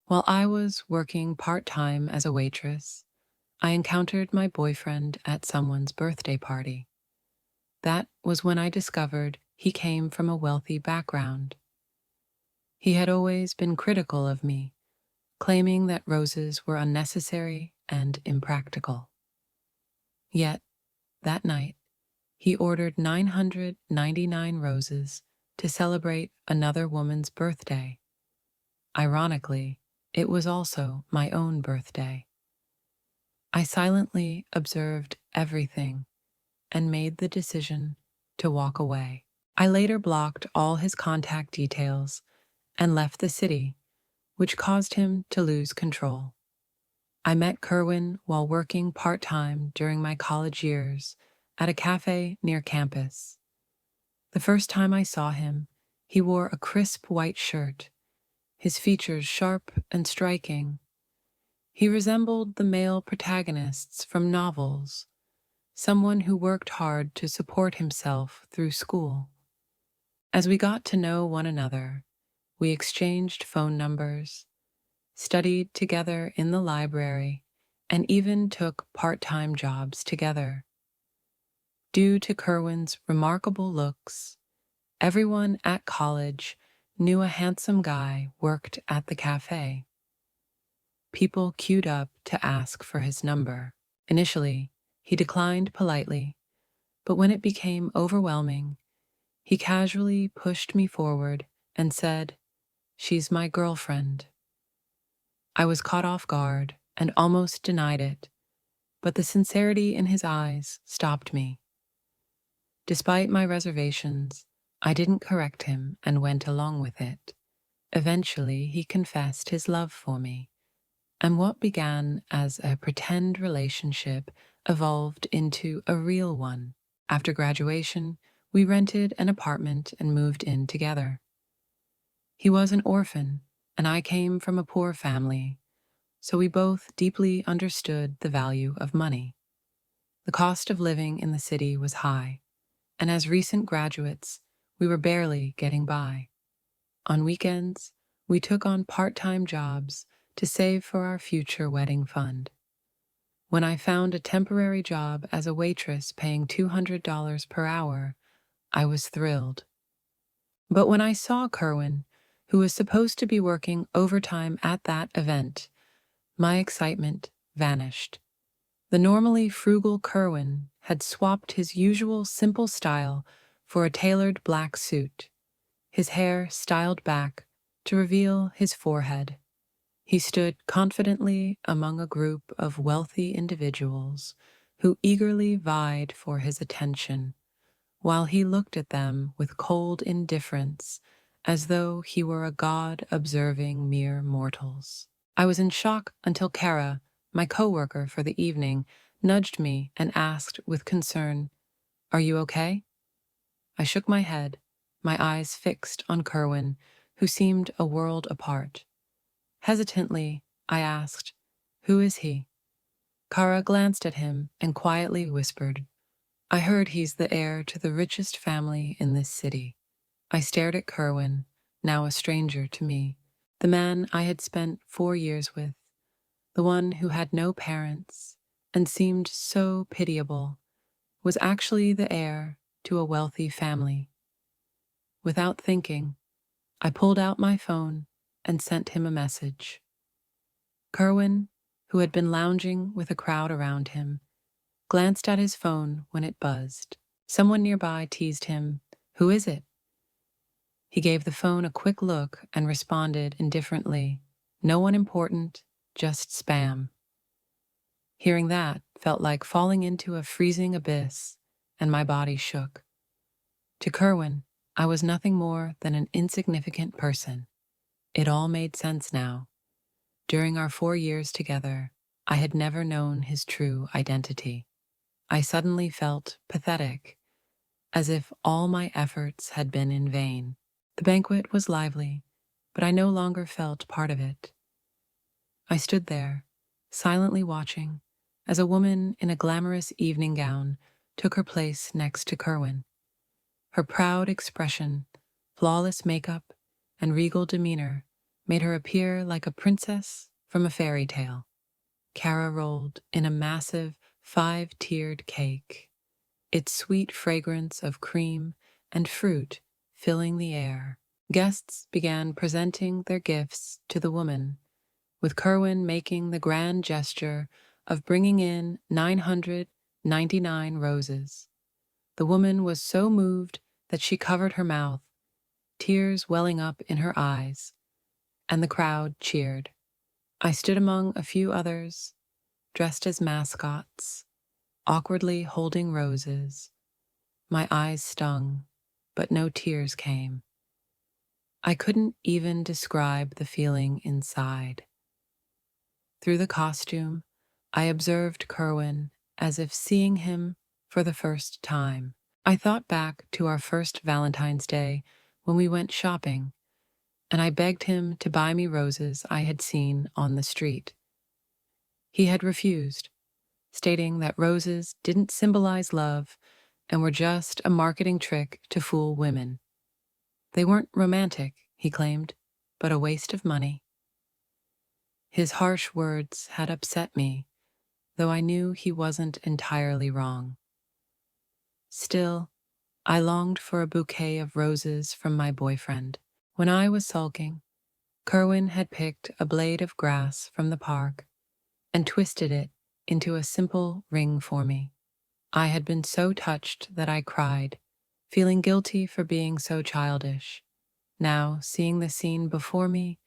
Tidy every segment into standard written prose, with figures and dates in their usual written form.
While I was working part-time as a waitress, I encountered my boyfriend at someone's birthday party. That was when I discovered he came from a wealthy background. He had always been critical of me, claiming that roses were unnecessary and impractical. Yet, that night, he ordered 999 roses to celebrate another woman's birthday. Ironically, it was also my own birthday. I silently observed everything and made the decision to walk away. I later blocked all his contact details and left the city, which caused him to lose control. I met Kerwin while working part-time during my college years at a cafe near campus. The first time I saw him, he wore a crisp white shirt, his features sharp and striking. He resembled the male protagonists from novels, someone who worked hard to support himself through school. As we got to know one another, we exchanged phone numbers, studied together in the library, and even took part-time jobs together. Due to Kerwin's remarkable looks, everyone at college knew a handsome guy worked at the cafe. People queued up to ask for his number. Initially, he declined politely, but when it became overwhelming, he casually pushed me forward and said, "She's my girlfriend." I was caught off guard and almost denied it, but the sincerity in his eyes stopped me. Despite my reservations, I didn't correct him and went along with it. Eventually, he confessed his love for me, and what began as a pretend relationship evolved into a real one. After graduation, we rented an apartment and moved in together. He was an orphan, and I came from a poor family, so we both deeply understood the value of money. The cost of living in the city was high, and as recent graduates, we were barely getting by. On weekends, we took on part-time jobs to save for our future wedding fund. When I found a temporary job as a waitress paying $200 per hour, I was thrilled. But when I saw Kerwin, who was supposed to be working overtime at that event, my excitement vanished. The normally frugal Kerwin had swapped his usual simple style for a tailored black suit, his hair styled back to reveal his forehead. He stood confidently among a group of wealthy individuals who eagerly vied for his attention, while he looked at them with cold indifference as though he were a god observing mere mortals. I was in shock until Kara, my coworker for the evening, nudged me and asked with concern, "Are you okay?" I shook my head, my eyes fixed on Kerwin, who seemed a world apart. Hesitantly, I asked, "Who is he?" Kara glanced at him and quietly whispered, "I heard he's the heir to the richest family in this city." I stared at Kerwin, now a stranger to me, the man I had spent 4 years with, the one who had no parents and seemed so pitiable, was actually the heir to a wealthy family. Without thinking, I pulled out my phone and sent him a message. Kerwin, who had been lounging with a crowd around him, glanced at his phone when it buzzed. Someone nearby teased him, "Who is it?" He gave the phone a quick look and responded indifferently, "No one important, just spam." Hearing that felt like falling into a freezing abyss, and my body shook. To Kerwin, I was nothing more than an insignificant person. It all made sense now. During our 4 years together, I had never known his true identity. I suddenly felt pathetic, as if all my efforts had been in vain. The banquet was lively, but I no longer felt part of it. I stood there, silently watching, as a woman in a glamorous evening gown took her place next to Kerwin. Her proud expression, flawless makeup, and regal demeanor made her appear like a princess from a fairy tale. Cara rolled in a massive 5-tiered cake, its sweet fragrance of cream and fruit filling the air. Guests began presenting their gifts to the woman, with Kerwin making the grand gesture of bringing in 999 roses. The woman was so moved that she covered her mouth, tears welling up in her eyes, and the crowd cheered. I stood among a few others, dressed as mascots, awkwardly holding roses. My eyes stung, but no tears came. I couldn't even describe the feeling inside. Through the costume, I observed Kerwin as if seeing him for the first time. I thought back to our first Valentine's Day when we went shopping, and I begged him to buy me roses I had seen on the street. He had refused, stating that roses didn't symbolize love and were just a marketing trick to fool women. They weren't romantic, he claimed, but a waste of money. His harsh words had upset me, though I knew he wasn't entirely wrong. Still, I longed for a bouquet of roses from my boyfriend. When I was sulking, Kerwin had picked a blade of grass from the park and twisted it into a simple ring for me. I had been so touched that I cried, feeling guilty for being so childish. Now, seeing the scene before me,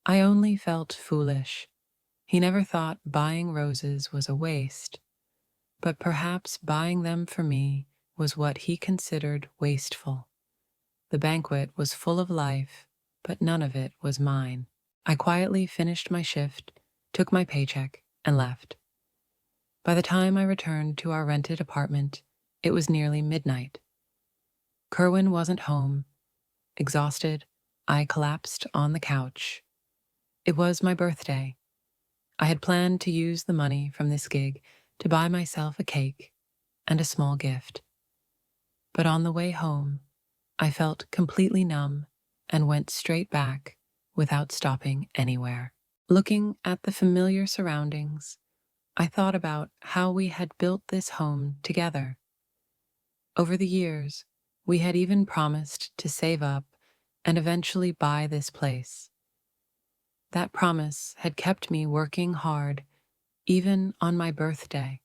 I only felt foolish. He never thought buying roses was a waste, but perhaps buying them for me was what he considered wasteful. The banquet was full of life, but none of it was mine. I quietly finished my shift, took my paycheck, and left. By the time I returned to our rented apartment, it was nearly midnight. Kerwin wasn't home. Exhausted, I collapsed on the couch. It was my birthday. I had planned to use the money from this gig to buy myself a cake and a small gift. But on the way home, I felt completely numb and went straight back without stopping anywhere. Looking at the familiar surroundings, I thought about how we had built this home together. Over the years, we had even promised to save up and eventually buy this place. That promise had kept me working hard, even on my birthday.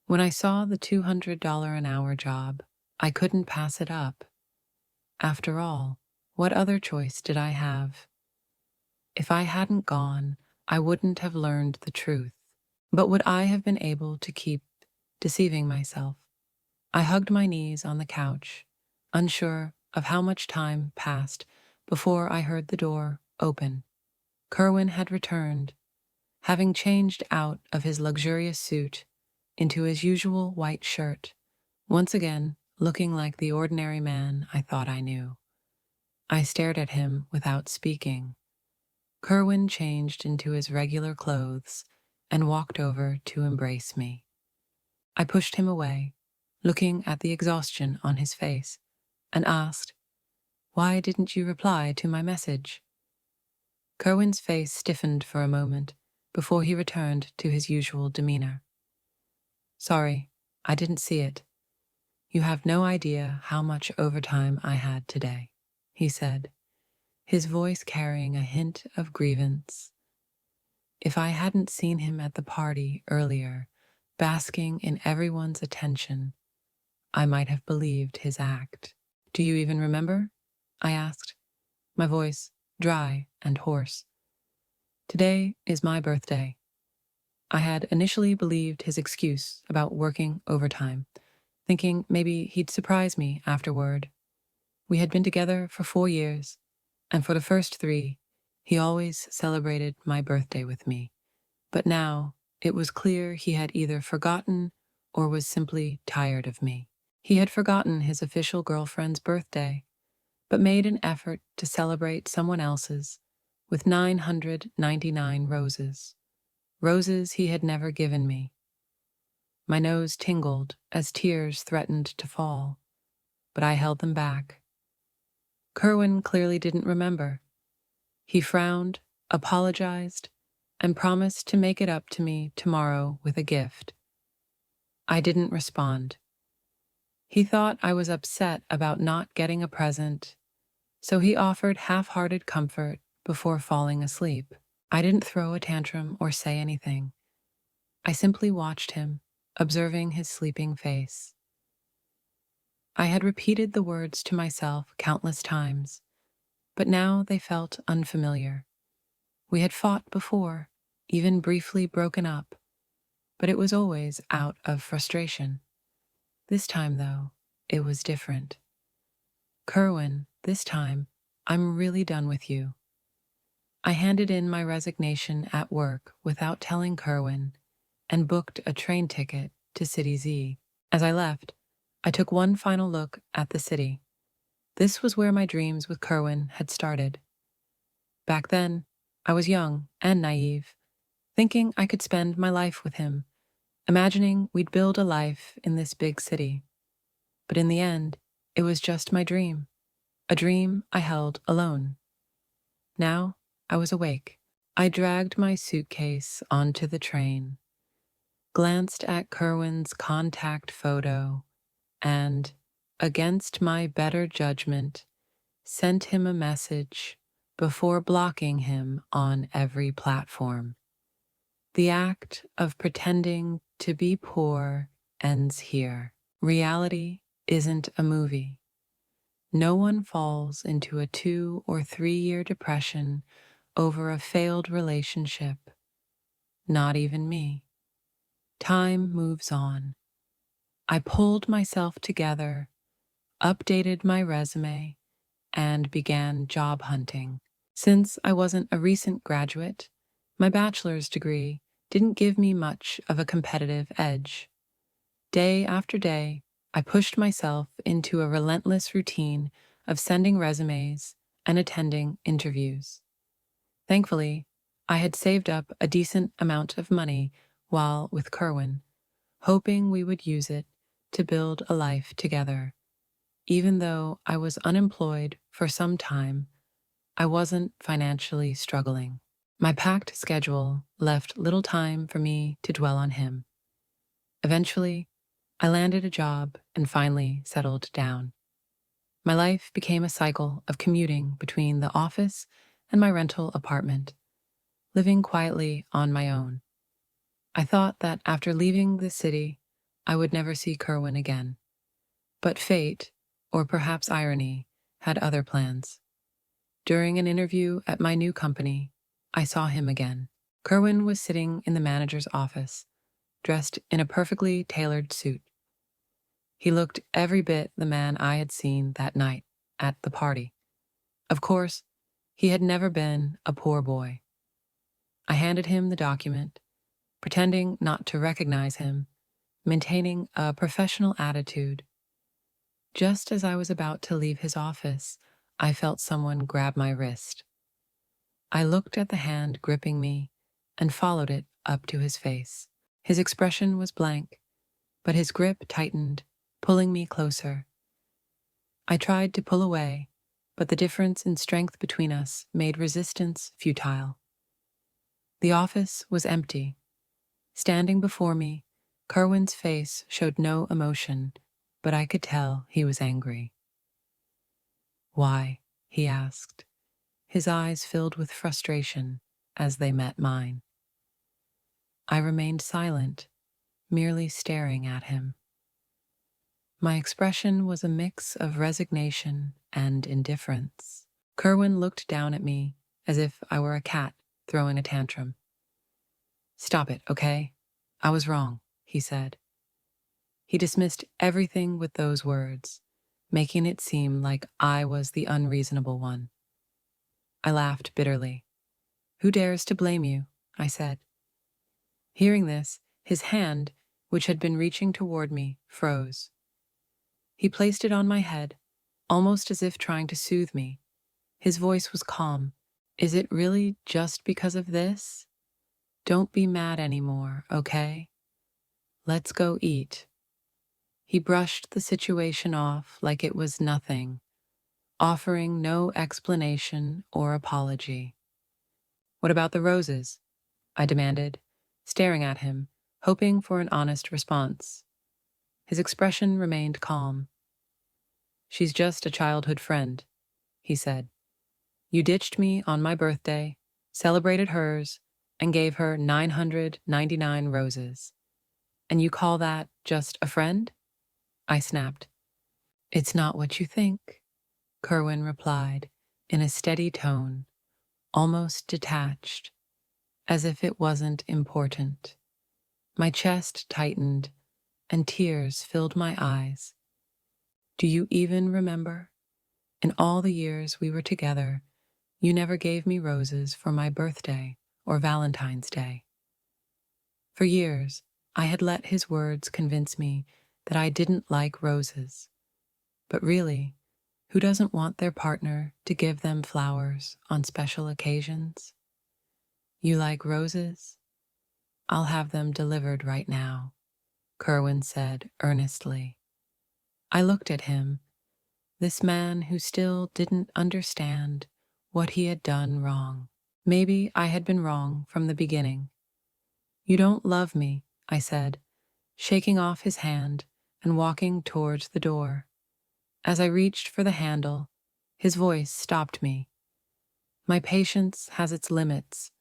When I saw the $200 an hour job, I couldn't pass it up. After all, what other choice did I have? If I hadn't gone, I wouldn't have learned the truth. But would I have been able to keep deceiving myself? I hugged my knees on the couch, unsure of how much time passed before I heard the door open. Kerwin had returned, having changed out of his luxurious suit into his usual white shirt, once again looking like the ordinary man I thought I knew. I stared at him without speaking. Kerwin changed into his regular clothes and walked over to embrace me. I pushed him away, looking at the exhaustion on his face, and asked, "Why didn't you reply to my message?" Kerwin's face stiffened for a moment before he returned to his usual demeanor. "Sorry, I didn't see it. You have no idea how much overtime I had today," he said, his voice carrying a hint of grievance. If I hadn't seen him at the party earlier, basking in everyone's attention, I might have believed his act. "Do you even remember?" I asked, my voice dry and hoarse. "Today is my birthday." I had initially believed his excuse about working overtime, thinking maybe he'd surprise me afterward. We had been together for 4 years, and for the first 3, he always celebrated my birthday with me. But now, it was clear he had either forgotten or was simply tired of me. He had forgotten his official girlfriend's birthday, but made an effort to celebrate someone else's with 999 roses. Roses he had never given me. My nose tingled as tears threatened to fall, but I held them back. Kerwin clearly didn't remember. He frowned, apologized, and promised to make it up to me tomorrow with a gift. I didn't respond. He thought I was upset about not getting a present, so he offered half-hearted comfort before falling asleep. I didn't throw a tantrum or say anything. I simply watched him, observing his sleeping face. I had repeated the words to myself countless times, but now they felt unfamiliar. We had fought before, even briefly broken up, but it was always out of frustration. This time, though, it was different. Kerwin, this time, I'm really done with you. I handed in my resignation at work without telling Kerwin and booked a train ticket to City Z. As I left, I took one final look at the city. This was where my dreams with Kerwin had started. Back then, I was young and naive, thinking I could spend my life with him, imagining we'd build a life in this big city. But in the end, it was just my dream, a dream I held alone. Now, I was awake. I dragged my suitcase onto the train, glanced at Kerwin's contact photo, and, against my better judgment, sent him a message before blocking him on every platform. The act of pretending to be poor ends here. Reality isn't a movie. No one falls into a 2 or 3 year depression over a failed relationship. Not even me. Time moves on. I pulled myself together, updated my resume, and began job hunting. Since I wasn't a recent graduate, my bachelor's degree didn't give me much of a competitive edge. Day after day, I pushed myself into a relentless routine of sending resumes and attending interviews. Thankfully, I had saved up a decent amount of money while with Kerwin, hoping we would use it to build a life together. Even though I was unemployed for some time, I wasn't financially struggling. My packed schedule left little time for me to dwell on him. Eventually, I landed a job and finally settled down. My life became a cycle of commuting between the office and my rental apartment, living quietly on my own. I thought that after leaving the city, I would never see Kerwin again. But fate, or perhaps irony, had other plans. During an interview at my new company, I saw him again. Kerwin was sitting in the manager's office, dressed in a perfectly tailored suit. He looked every bit the man I had seen that night at the party. Of course, he had never been a poor boy. I handed him the document, pretending not to recognize him, maintaining a professional attitude. Just as I was about to leave his office, I felt someone grab my wrist. I looked at the hand gripping me and followed it up to his face. His expression was blank, but his grip tightened, pulling me closer. I tried to pull away, but the difference in strength between us made resistance futile. The office was empty. Standing before me, Kerwin's face showed no emotion, but I could tell he was angry. "Why?" he asked, his eyes filled with frustration as they met mine. I remained silent, merely staring at him. My expression was a mix of resignation and indifference. Kerwin looked down at me as if I were a cat throwing a tantrum. "Stop it, okay? I was wrong," he said. He dismissed everything with those words, making it seem like I was the unreasonable one. I laughed bitterly. "Who dares to blame you?" I said. Hearing this, his hand, which had been reaching toward me, froze. He placed it on my head, almost as if trying to soothe me. His voice was calm. "Is it really just because of this? Don't be mad anymore, okay? Let's go eat." He brushed the situation off like it was nothing, offering no explanation or apology. What about the roses? I demanded, staring at him, hoping for an honest response. His expression remained calm. She's just a childhood friend, he said. You ditched me on my birthday, celebrated hers, and gave her 999 roses. And you call that just a friend? I snapped. It's not what you think, Kerwin replied, in a steady tone, almost detached, as if it wasn't important. My chest tightened, and tears filled my eyes. Do you even remember? In all the years we were together, you never gave me roses for my birthday or Valentine's Day. For years, I had let his words convince me that I didn't like roses. But really, who doesn't want their partner to give them flowers on special occasions? You like roses? I'll have them delivered right now, Kerwin said earnestly. I looked at him, this man who still didn't understand what he had done wrong. Maybe I had been wrong from the beginning. You don't love me, I said, shaking off his hand and walking towards the door. As I reached for the handle, his voice stopped me. My patience has its limits.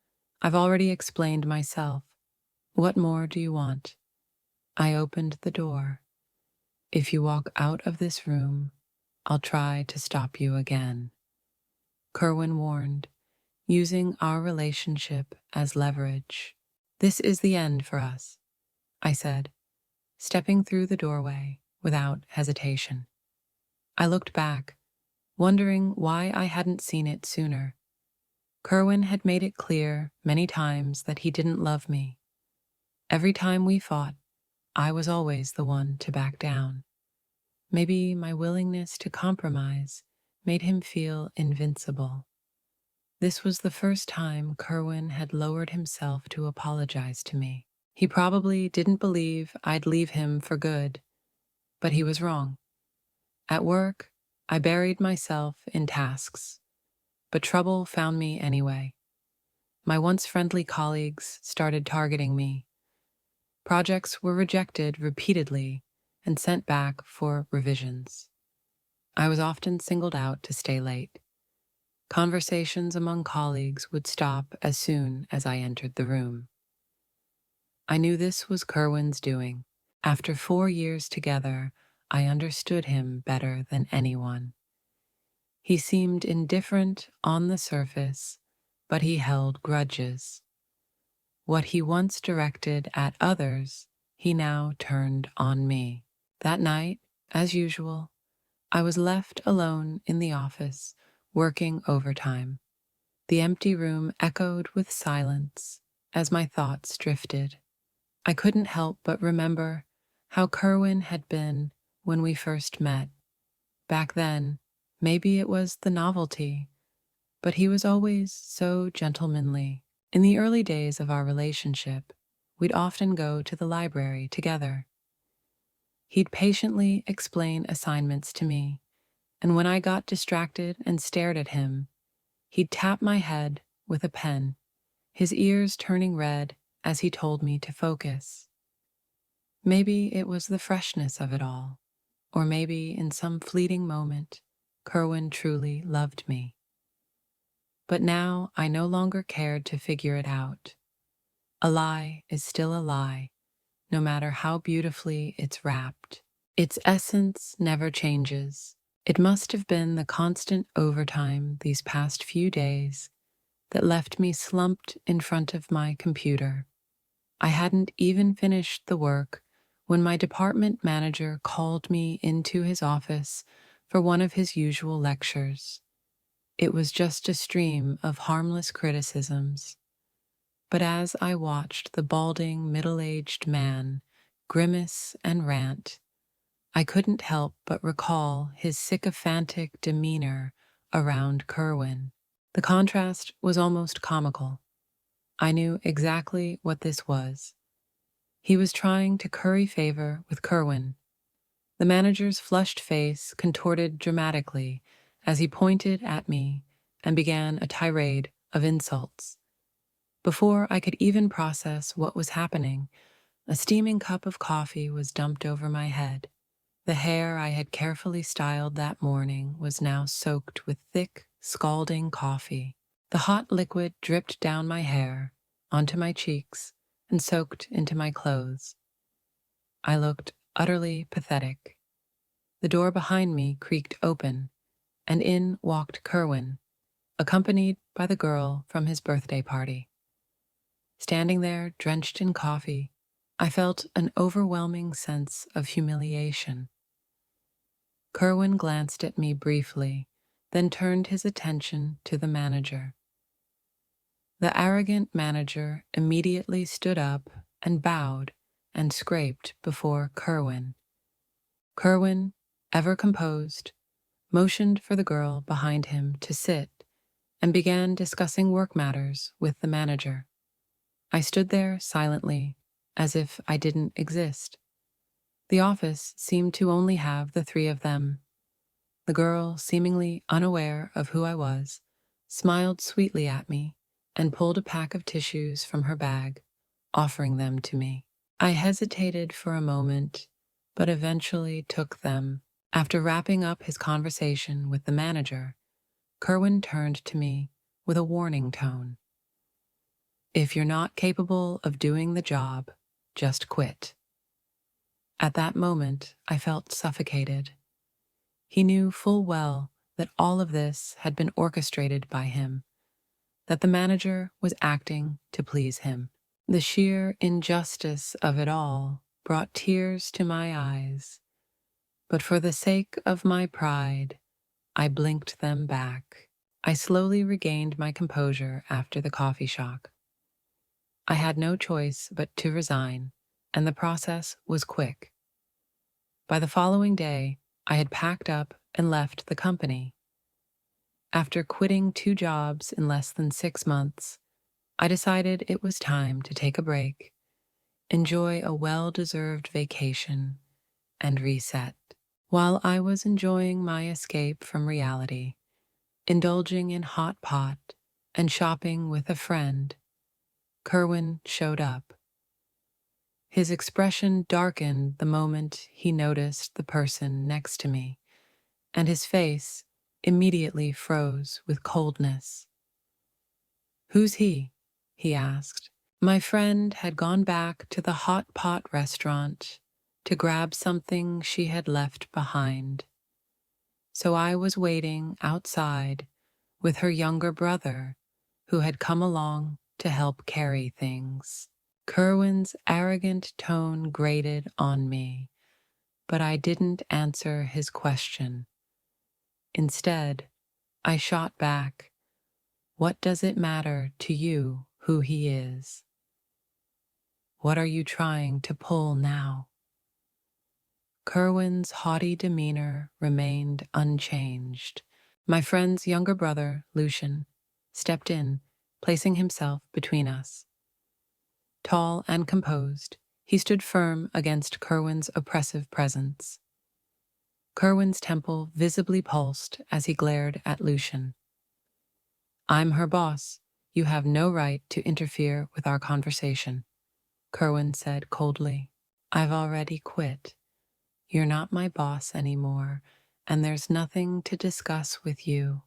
I've already explained myself. What more do you want? I opened the door. If you walk out of this room, I'll try to stop you again. Kerwin warned, using our relationship as leverage. This is the end for us, I said, stepping through the doorway without hesitation. I looked back, wondering why I hadn't seen it sooner. Kerwin had made it clear many times that he didn't love me. Every time we fought, I was always the one to back down. Maybe my willingness to compromise made him feel invincible. This was the first time Kerwin had lowered himself to apologize to me. He probably didn't believe I'd leave him for good, but he was wrong. At work, I buried myself in tasks, but trouble found me anyway. My once friendly colleagues started targeting me. Projects were rejected repeatedly and sent back for revisions. I was often singled out to stay late. Conversations among colleagues would stop as soon as I entered the room. I knew this was Kerwin's doing. After 4 years together, I understood him better than anyone. He seemed indifferent on the surface, but he held grudges. What he once directed at others, he now turned on me. That night, as usual, I was left alone in the office, working overtime. The empty room echoed with silence as my thoughts drifted. I couldn't help but remember how Kerwin had been when we first met. Back then, maybe it was the novelty, but he was always so gentlemanly. In the early days of our relationship, we'd often go to the library together. He'd patiently explain assignments to me, and when I got distracted and stared at him, he'd tap my head with a pen, his ears turning red as he told me to focus. Maybe it was the freshness of it all, or maybe in some fleeting moment, Kerwin truly loved me. But now I no longer cared to figure it out. A lie is still a lie, no matter how beautifully it's wrapped. Its essence never changes. It must have been the constant overtime these past few days that left me slumped in front of my computer. I hadn't even finished the work when my department manager called me into his office for one of his usual lectures. It was just a stream of harmless criticisms. But as I watched the balding, middle-aged man grimace and rant, I couldn't help but recall his sycophantic demeanor around Kerwin. The contrast was almost comical. I knew exactly what this was. He was trying to curry favor with Kerwin. The manager's flushed face contorted dramatically as he pointed at me and began a tirade of insults. Before I could even process what was happening, a steaming cup of coffee was dumped over my head. The hair I had carefully styled that morning was now soaked with thick, scalding coffee. The hot liquid dripped down my hair, onto my cheeks, and soaked into my clothes. I looked utterly pathetic. The door behind me creaked open, and in walked Kerwin, accompanied by the girl from his birthday party. Standing there, drenched in coffee, I felt an overwhelming sense of humiliation. Kerwin glanced at me briefly, then turned his attention to the manager. The arrogant manager immediately stood up and bowed and scraped before Kerwin. Kerwin, ever composed, motioned for the girl behind him to sit and began discussing work matters with the manager. I stood there silently, as if I didn't exist. The office seemed to only have the three of them. The girl, seemingly unaware of who I was, smiled sweetly at me and pulled a pack of tissues from her bag, offering them to me. I hesitated for a moment, but eventually took them. After wrapping up his conversation with the manager, Kerwin turned to me with a warning tone. "If you're not capable of doing the job, just quit." At that moment, I felt suffocated. He knew full well that all of this had been orchestrated by him, that the manager was acting to please him. The sheer injustice of it all brought tears to my eyes, but for the sake of my pride, I blinked them back. I slowly regained my composure after the coffee shock. I had no choice but to resign, and the process was quick. By the following day, I had packed up and left the company. After quitting 2 jobs in less than 6 months, I decided it was time to take a break, enjoy a well-deserved vacation, and reset. While I was enjoying my escape from reality, indulging in hot pot, and shopping with a friend, Kerwin showed up. His expression darkened the moment he noticed the person next to me, and his face immediately froze with coldness. "Who's he?" he asked. My friend had gone back to the hot pot restaurant to grab something she had left behind. So I was waiting outside with her younger brother, who had come along to help carry things. Kerwin's arrogant tone grated on me, but I didn't answer his question. Instead, I shot back, "What does it matter to you who he is? What are you trying to pull now?" Kerwin's haughty demeanor remained unchanged. My friend's younger brother, Lucian, stepped in, placing himself between us. Tall and composed, he stood firm against Kerwin's oppressive presence. Kerwin's temple visibly pulsed as he glared at Lucian. "I'm her boss. You have no right to interfere with our conversation," Kerwin said coldly. "I've already quit. You're not my boss anymore, and there's nothing to discuss with you,"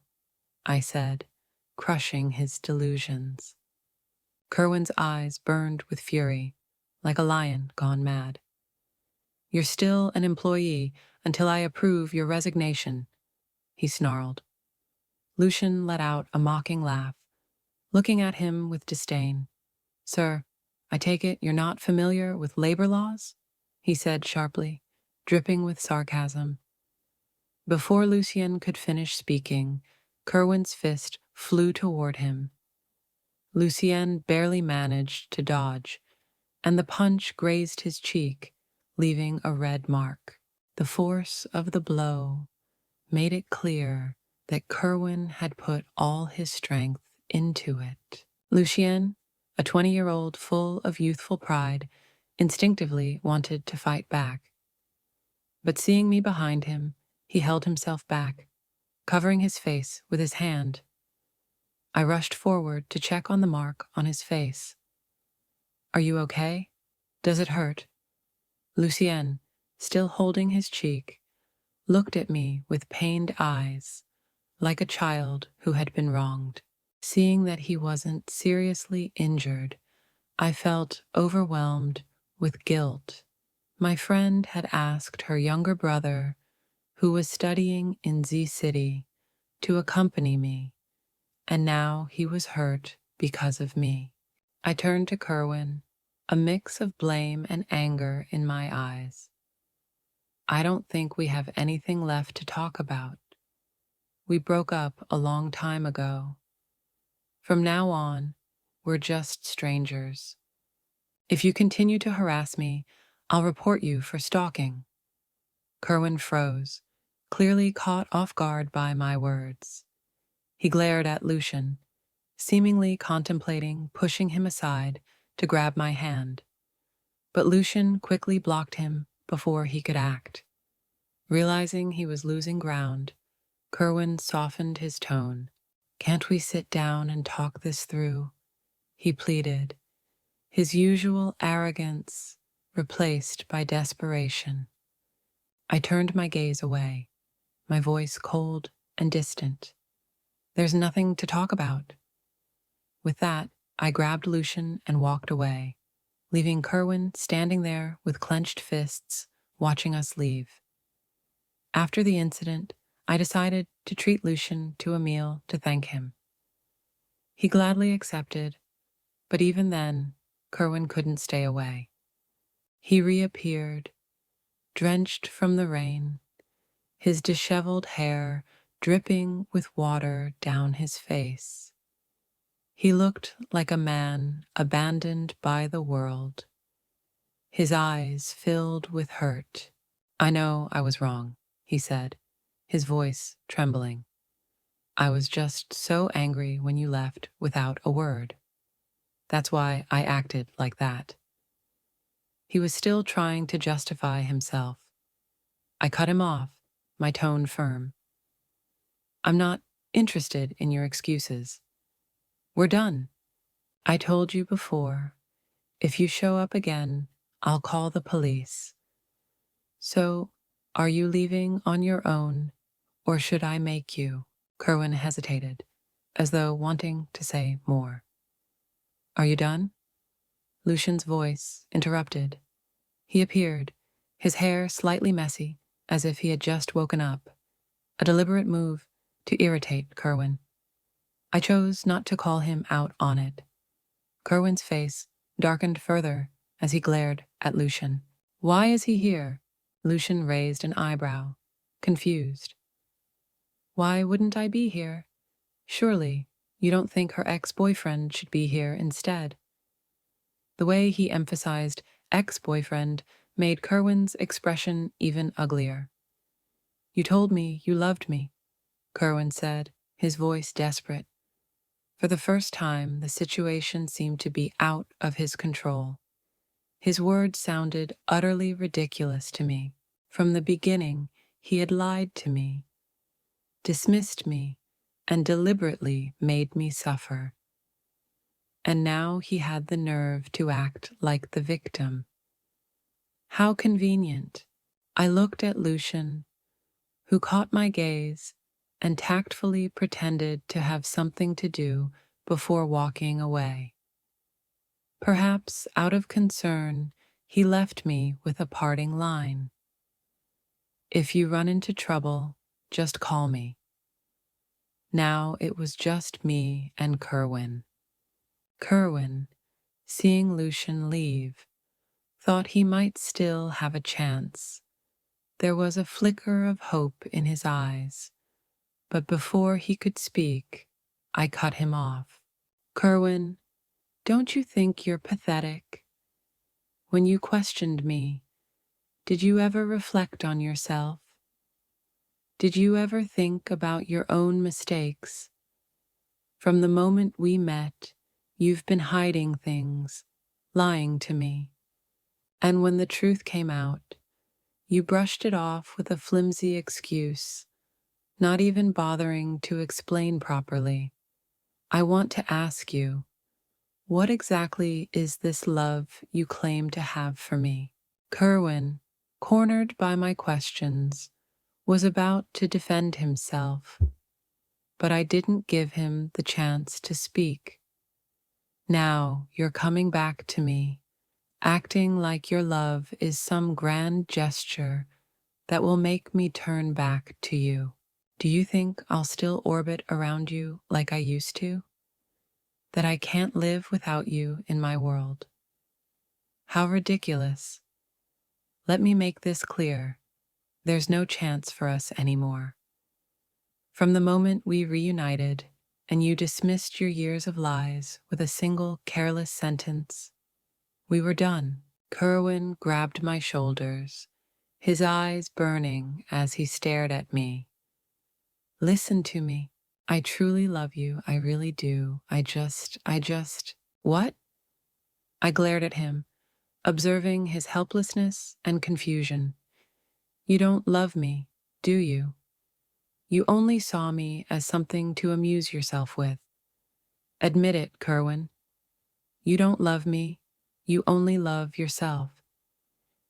I said, crushing his delusions. Kerwin's eyes burned with fury, like a lion gone mad. "You're still an employee until I approve your resignation," he snarled. Lucian let out a mocking laugh, looking at him with disdain. "Sir, I take it you're not familiar with labor laws?" he said sharply, dripping with sarcasm. Before Lucien could finish speaking, Kerwin's fist flew toward him. Lucien barely managed to dodge, and the punch grazed his cheek, leaving a red mark. The force of the blow made it clear that Kerwin had put all his strength into it. Lucien, a 20-year-old full of youthful pride, instinctively wanted to fight back. But seeing me behind him, he held himself back, covering his face with his hand. I rushed forward to check on the mark on his face. Are you okay? Does it hurt? Lucien, still holding his cheek, looked at me with pained eyes, like a child who had been wronged. Seeing that he wasn't seriously injured, I felt overwhelmed with guilt. My friend had asked her younger brother, who was studying in Z City, to accompany me, and now he was hurt because of me. I turned to Kerwin, a mix of blame and anger in my eyes. I don't think we have anything left to talk about. We broke up a long time ago. From now on, we're just strangers. If you continue to harass me, I'll report you for stalking. Kerwin froze, clearly caught off guard by my words. He glared at Lucian, seemingly contemplating pushing him aside to grab my hand. But Lucian quickly blocked him before he could act. Realizing he was losing ground, Kerwin softened his tone. Can't we sit down and talk this through? He pleaded, his usual arrogance replaced by desperation. I turned my gaze away, my voice cold and distant. There's nothing to talk about. With that, I grabbed Lucian and walked away, leaving Kerwin standing there with clenched fists, watching us leave. After the incident, I decided to treat Lucian to a meal to thank him. He gladly accepted, but even then, Kerwin couldn't stay away. He reappeared, drenched from the rain, his disheveled hair dripping with water down his face. He looked like a man abandoned by the world, his eyes filled with hurt. I know I was wrong, he said, his voice trembling. I was just so angry when you left without a word. That's why I acted like that. He was still trying to justify himself. I cut him off, my tone firm. I'm not interested in your excuses. We're done. I told you before, if you show up again, I'll call the police. So, are you leaving on your own, or should I make you? Kerwin hesitated, as though wanting to say more. Are you done? Lucian's voice interrupted. He appeared, his hair slightly messy, as if he had just woken up, a deliberate move to irritate Kerwin. I chose not to call him out on it. Kerwin's face darkened further as he glared at Lucian. Why is he here? Lucian raised an eyebrow, confused. Why wouldn't I be here? Surely, you don't think her ex-boyfriend should be here instead. The way he emphasized ex-boyfriend made Kerwin's expression even uglier. You told me you loved me, Kerwin said, his voice desperate. For the first time, the situation seemed to be out of his control. His words sounded utterly ridiculous to me. From the beginning, he had lied to me, dismissed me, and deliberately made me suffer. And now he had the nerve to act like the victim. How convenient. I looked at Lucian, who caught my gaze and tactfully pretended to have something to do before walking away. Perhaps out of concern, he left me with a parting line. If you run into trouble, just call me. Now it was just me and Kerwin. Kerwin, seeing Lucian leave, thought he might still have a chance. There was a flicker of hope in his eyes, but before he could speak, I cut him off. Kerwin, don't you think you're pathetic? When you questioned me, did you ever reflect on yourself? Did you ever think about your own mistakes? From the moment we met, you've been hiding things, lying to me. And when the truth came out, you brushed it off with a flimsy excuse, not even bothering to explain properly. I want to ask you, what exactly is this love you claim to have for me? Kerwin, cornered by my questions, was about to defend himself, but I didn't give him the chance to speak. Now you're coming back to me, acting like your love is some grand gesture that will make me turn back to you. Do you think I'll still orbit around you like I used to? That I can't live without you in my world? How ridiculous. Let me make this clear. There's no chance for us anymore. From the moment we reunited and you dismissed your years of lies with a single careless sentence, we were done. Kerwin grabbed my shoulders, his eyes burning as he stared at me. Listen to me. I truly love you. I really do. What? I glared at him, observing his helplessness and confusion. You don't love me, do you? You only saw me as something to amuse yourself with. Admit it, Kerwin. You don't love me. You only love yourself.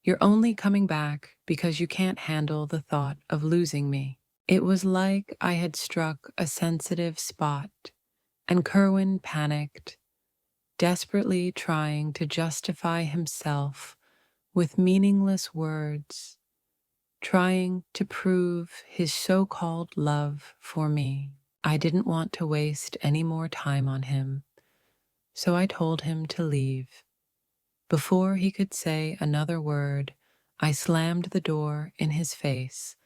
You're only coming back because you can't handle the thought of losing me. It was like I had struck a sensitive spot, and Kerwin panicked, desperately trying to justify himself with meaningless words, trying to prove his so-called love for me. I didn't want to waste any more time on him, so I told him to leave. Before he could say another word, I slammed the door in his face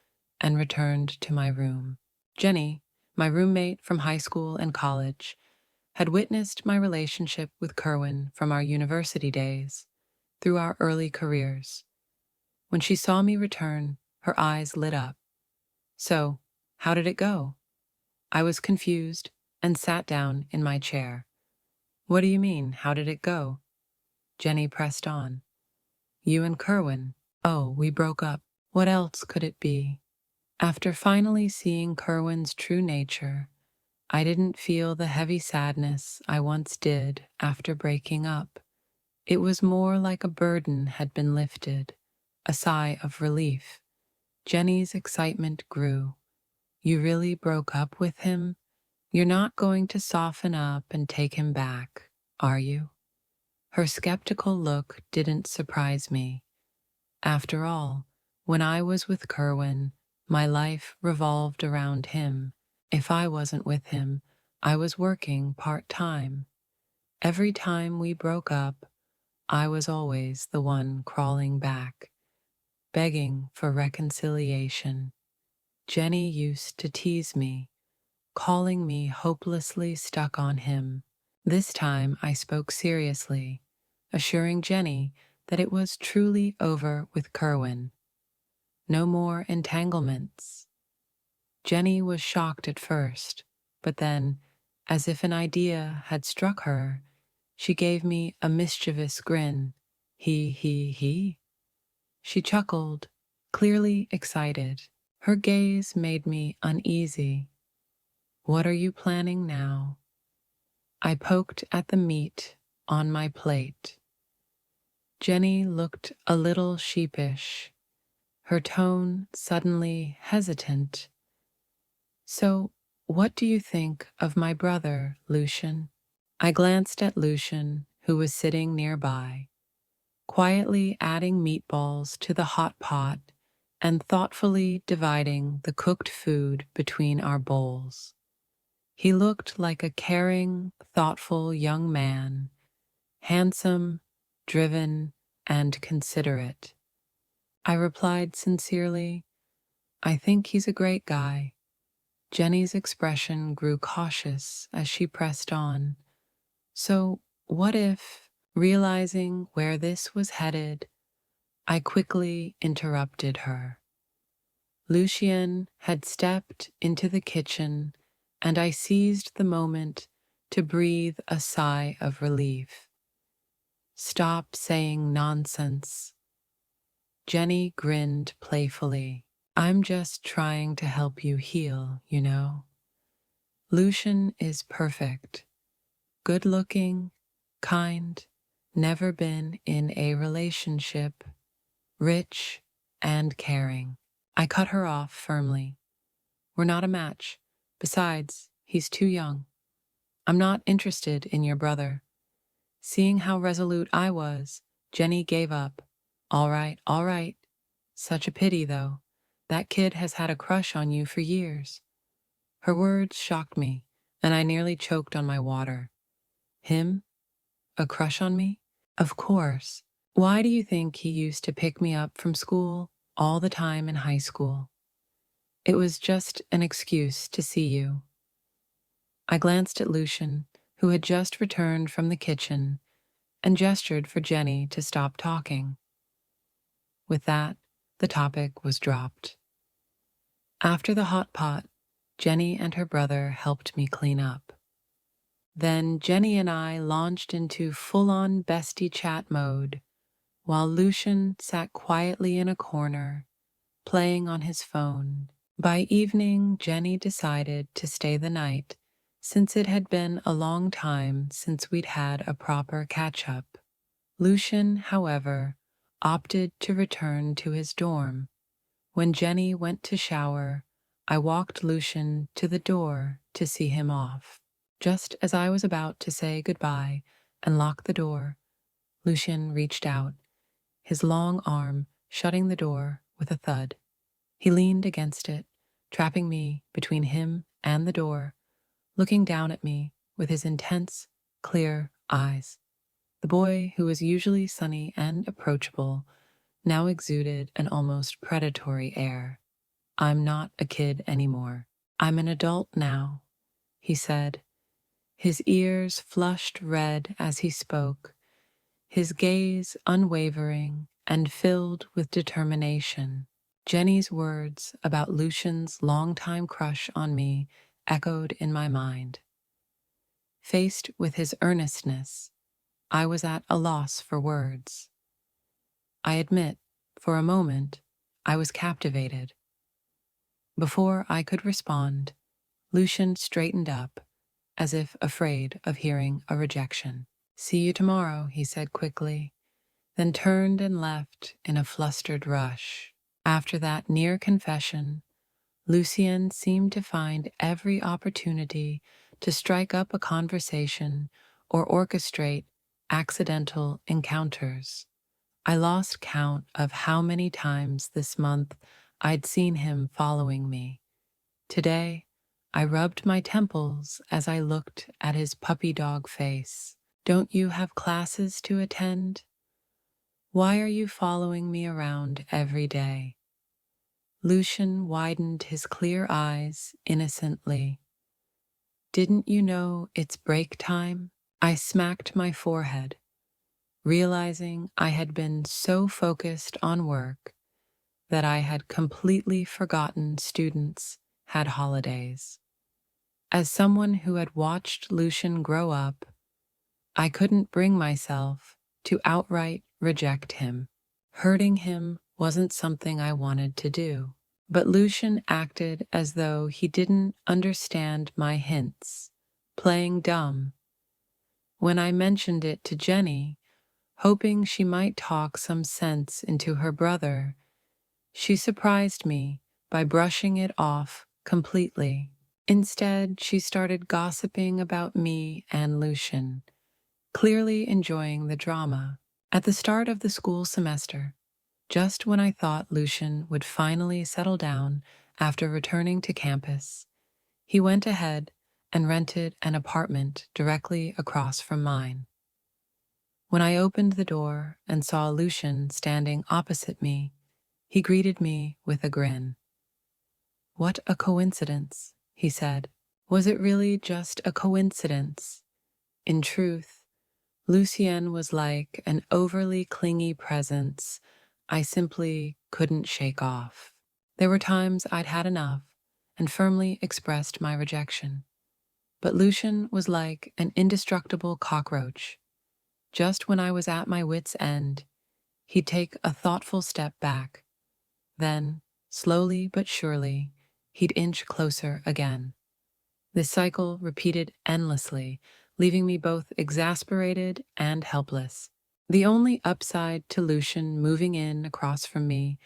and returned to my room. Jenny, my roommate from high school and college, had witnessed my relationship with Kerwin from our university days through our early careers. When she saw me return, her eyes lit up. So, how did it go? I was confused and sat down in my chair. What do you mean, how did it go? Jenny pressed on. You and Kerwin. Oh, we broke up. What else could it be? After finally seeing Kerwin's true nature, I didn't feel the heavy sadness I once did after breaking up. It was more like a burden had been lifted, a sigh of relief. Jenny's excitement grew. You really broke up with him? You're not going to soften up and take him back, are you? Her skeptical look didn't surprise me. After all, when I was with Kerwin, my life revolved around him. If I wasn't with him, I was working part-time. Every time we broke up, I was always the one crawling back, begging for reconciliation. Jenny used to tease me, calling me hopelessly stuck on him. This time I spoke seriously, assuring Jenny that it was truly over with Kerwin. No more entanglements. Jenny was shocked at first, but then, as if an idea had struck her, she gave me a mischievous grin. He. She chuckled, clearly excited. Her gaze made me uneasy. What are you planning now? I poked at the meat on my plate. Jenny looked a little sheepish, her tone suddenly hesitant. So, what do you think of my brother, Lucian? I glanced at Lucian, who was sitting nearby, quietly adding meatballs to the hot pot and thoughtfully dividing the cooked food between our bowls. He looked like a caring, thoughtful young man, handsome, driven, and considerate. I replied sincerely, I think he's a great guy. Jenny's expression grew cautious as she pressed on. So, what if, realizing where this was headed, I quickly interrupted her. Lucien had stepped into the kitchen, and I seized the moment to breathe a sigh of relief. Stop saying nonsense. Jenny grinned playfully. I'm just trying to help you heal, you know. Lucian is perfect. good-looking, kind, never been in a relationship, rich, and caring. I cut her off firmly. We're not a match. Besides, he's too young. I'm not interested in your brother. Seeing how resolute I was, Jenny gave up. All right, all right. Such a pity, though. That kid has had a crush on you for years. Her words shocked me, and I nearly choked on my water. Him? A crush on me? Of course. Why do you think he used to pick me up from school all the time in high school? It was just an excuse to see you. I glanced at Lucian, who had just returned from the kitchen, and gestured for Jenny to stop talking. With that, the topic was dropped. After the hot pot, Jenny and her brother helped me clean up. Then Jenny and I launched into full-on bestie chat mode, while Lucian sat quietly in a corner, playing on his phone. By evening, Jenny decided to stay the night, since it had been a long time since we'd had a proper catch-up. Lucian, however, opted to return to his dorm. When Jenny went to shower, I walked Lucian to the door to see him off. Just as I was about to say goodbye and lock the door, Lucian reached out, his long arm shutting the door with a thud. He leaned against it, trapping me between him and the door, looking down at me with his intense, clear eyes. The boy, who was usually sunny and approachable, now exuded an almost predatory air. I'm not a kid anymore. I'm an adult now, he said, his ears flushed red as he spoke, his gaze unwavering and filled with determination. Jenny's words about Lucian's longtime crush on me echoed in my mind. Faced with his earnestness, I was at a loss for words. I admit, for a moment, I was captivated. Before I could respond, Lucian straightened up, as if afraid of hearing a rejection. See you tomorrow, he said quickly, then turned and left in a flustered rush. After that near confession, Lucien seemed to find every opportunity to strike up a conversation or orchestrate accidental encounters. I lost count of how many times this month I'd seen him following me. Today, I rubbed my temples as I looked at his puppy dog face. Don't you have classes to attend? Why are you following me around every day? Lucian widened his clear eyes innocently. Didn't you know it's break time? I smacked my forehead, realizing I had been so focused on work that I had completely forgotten students had holidays. As someone who had watched Lucian grow up, I couldn't bring myself to outright reject him. Hurting him wasn't something I wanted to do, but Lucian acted as though he didn't understand my hints, playing dumb. When I mentioned it to Jenny, hoping she might talk some sense into her brother, she surprised me by brushing it off completely. Instead, she started gossiping about me and Lucian, clearly enjoying the drama. At the start of the school semester, just when I thought Lucian would finally settle down after returning to campus, he went ahead and rented an apartment directly across from mine. When I opened the door and saw Lucian standing opposite me, he greeted me with a grin. What a coincidence, he said. Was it really just a coincidence? In truth, Lucien was like an overly clingy presence I simply couldn't shake off. There were times I'd had enough and firmly expressed my rejection. But Lucian was like an indestructible cockroach. Just when I was at my wit's end, he'd take a thoughtful step back. Then, slowly but surely, he'd inch closer again. This cycle repeated endlessly, leaving me both exasperated and helpless. The only upside to Lucian moving in across from me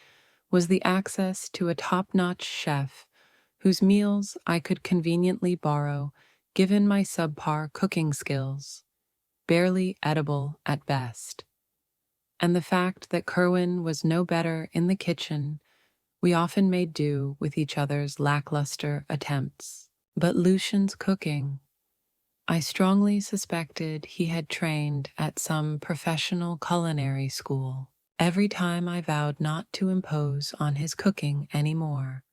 was the access to a top-notch chef whose meals I could conveniently borrow given my subpar cooking skills, barely edible at best. And the fact that Kerwin was no better in the kitchen, we often made do with each other's lackluster attempts. But Lucian's cooking, I strongly suspected he had trained at some professional culinary school. Every time I vowed not to impose on his cooking anymore,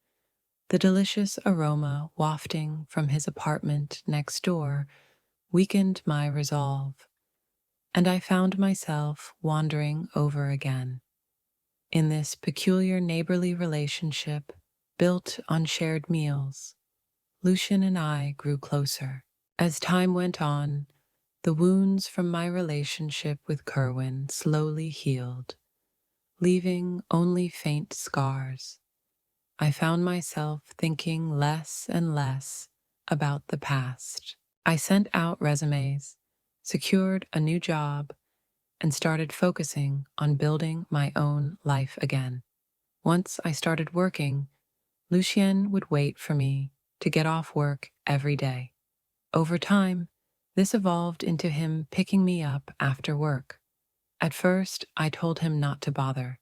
the delicious aroma wafting from his apartment next door weakened my resolve, and I found myself wandering over again. In this peculiar neighborly relationship built on shared meals, Lucian and I grew closer. As time went on, the wounds from my relationship with Kerwin slowly healed, leaving only faint scars. I found myself thinking less and less about the past. I sent out resumes, secured a new job, and started focusing on building my own life again. Once I started working, Lucien would wait for me to get off work every day. Over time, this evolved into him picking me up after work. At first, I told him not to bother,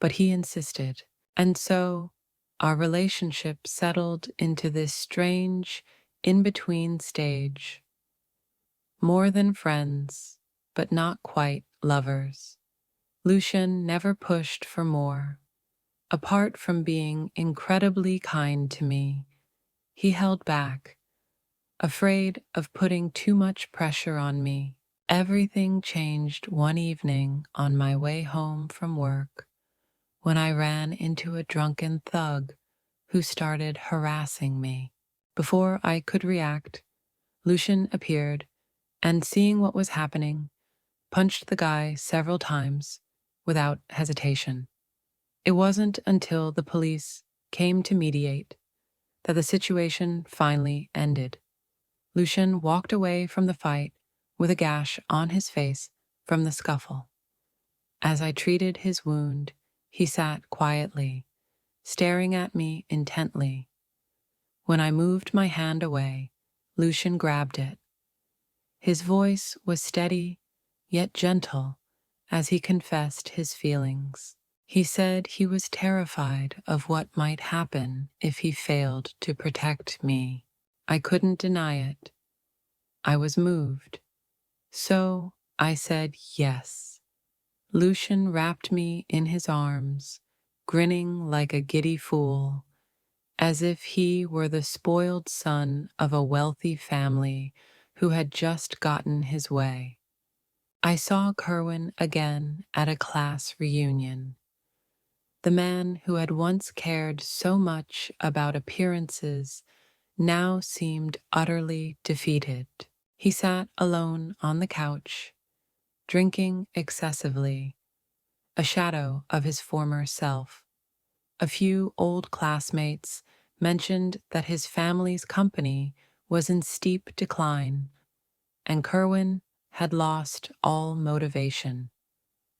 but he insisted. And so, our relationship settled into this strange, in-between stage. More than friends, but not quite lovers. Lucien never pushed for more. Apart from being incredibly kind to me, he held back, afraid of putting too much pressure on me. Everything changed one evening on my way home from work when I ran into a drunken thug who started harassing me. Before I could react, Lucien appeared and, seeing what was happening, punched the guy several times without hesitation. It wasn't until the police came to mediate that the situation finally ended. Lucien walked away from the fight with a gash on his face from the scuffle. As I treated his wound, he sat quietly, staring at me intently. When I moved my hand away, Lucien grabbed it. His voice was steady, yet gentle, as he confessed his feelings. He said he was terrified of what might happen if he failed to protect me. I couldn't deny it. I was moved. So I said yes. Lucien wrapped me in his arms, grinning like a giddy fool, as if he were the spoiled son of a wealthy family who had just gotten his way. I saw Kerwin again at a class reunion. The man who had once cared so much about appearances now seemed utterly defeated. He sat alone on the couch, drinking excessively, a shadow of his former self. A few old classmates mentioned that his family's company was in steep decline, and Kerwin had lost all motivation.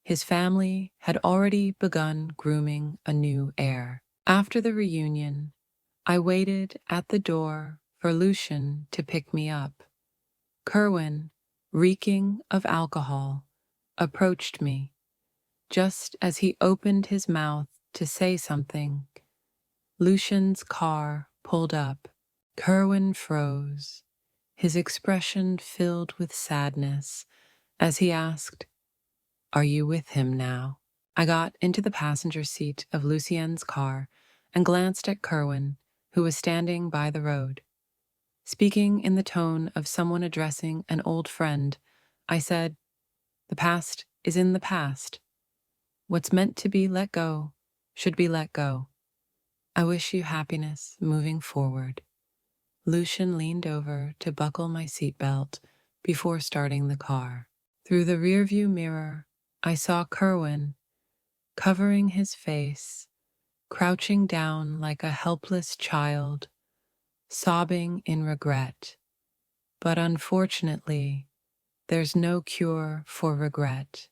His family had already begun grooming a new heir. After the reunion, I waited at the door for Lucien to pick me up. Kerwin, reeking of alcohol, approached me. Just as he opened his mouth to say something, Lucien's car pulled up. Kerwin froze, his expression filled with sadness, as he asked, "Are you with him now?" I got into the passenger seat of Lucien's car and glanced at Kerwin, who was standing by the road. Speaking in the tone of someone addressing an old friend, I said, "The past is in the past. What's meant to be let go should be let go. I wish you happiness moving forward." Lucien leaned over to buckle my seatbelt before starting the car. Through the rearview mirror, I saw Kerwin, covering his face, crouching down like a helpless child, sobbing in regret. But unfortunately, there's no cure for regret.